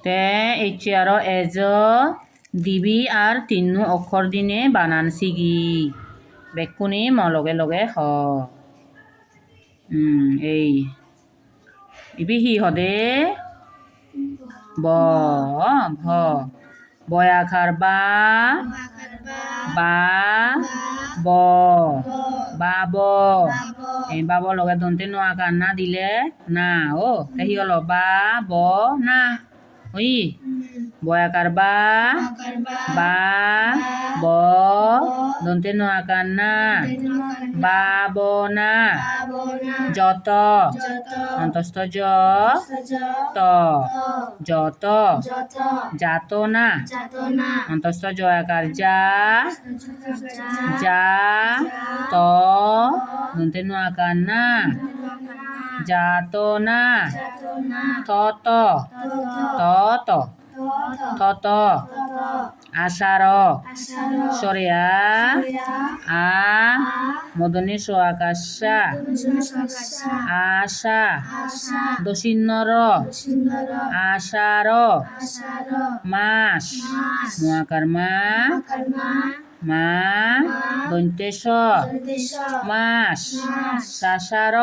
তে এইচে আর এজ দিবি আর তিন্নু অক্ষর দিনে বানান সিগি বেকুনি ম লগে লগে হ এই ইবি হি হদে ব ভ বয়াখার বা ব বাব এই বাব লগে দন্তে নোয়া কান না দিলে না ও তাই হলো বা ব না ওই বয়াকার বা ব দন্তে নোয়া কান না বাব না যত অন্তস্থ জ ত যত যাত না অন্তস্থ জয়াকার যা ত দন্তে নোয়া কান না যাত না তত তত আষাঢ় সরিয়া আ মদনে সোয়াকাশা আশা দশিন্নর আষাঢ় মাস মহাকার মা দন্তেশ মাস সাসার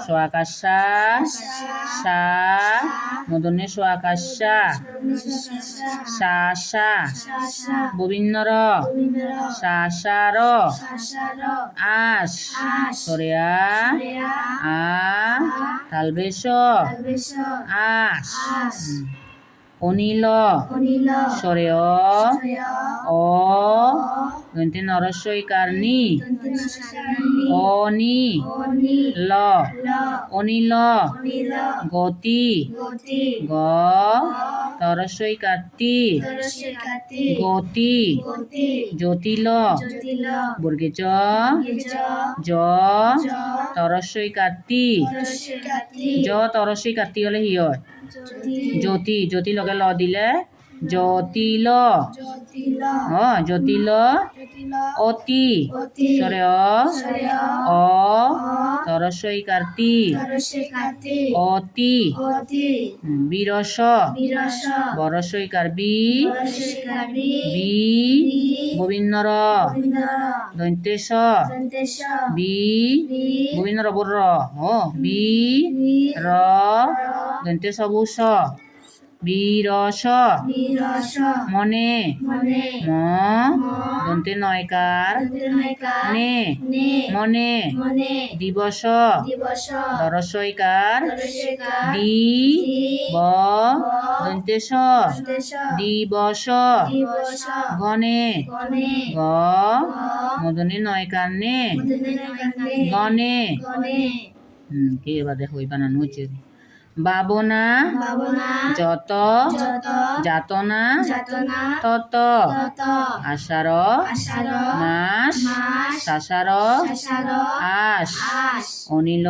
সোয়াকাশা সা মদনে সোয়াকাশা শাসা ববিন্নর শাসার আস সরিয়া আ তালবেশ আস অনিল সরেয় অ দন্তে নরস্বইকার নি অনি ল অনিল গতি গ তরস্বইকার তি গতি জ্যোতিল বর্গে জ তরস্বইকার তি জ তরস্বইকার তি হলে হি হয় জ্যোতি লগে ল দিলে জ্যোতিল জ্যোতিল অতি সরে অ তরস্বইকার তি অতি বিরস বরস্বইকার বি ববিন্নর দন্তেশ বি ববিন্নর বর বি র দন্তে সবুস বিরস মনে ম দন্তে নয়কার নে মনে দিবস দরস্বইকার দি ব দন্তেশ দিবস গণে গ মদনে নয়কার নে গণে কি এবার হই বানানো হচ্ছে বাবনা যত যাতনা তত আষাঢ় মাস সাসার আস অনিল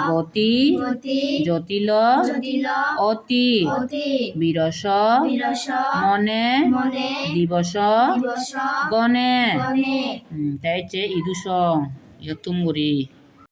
গতি জ্যোতিল অতি বিরস মনে দিবস গণে তাই ইদুস তুমগুড়ি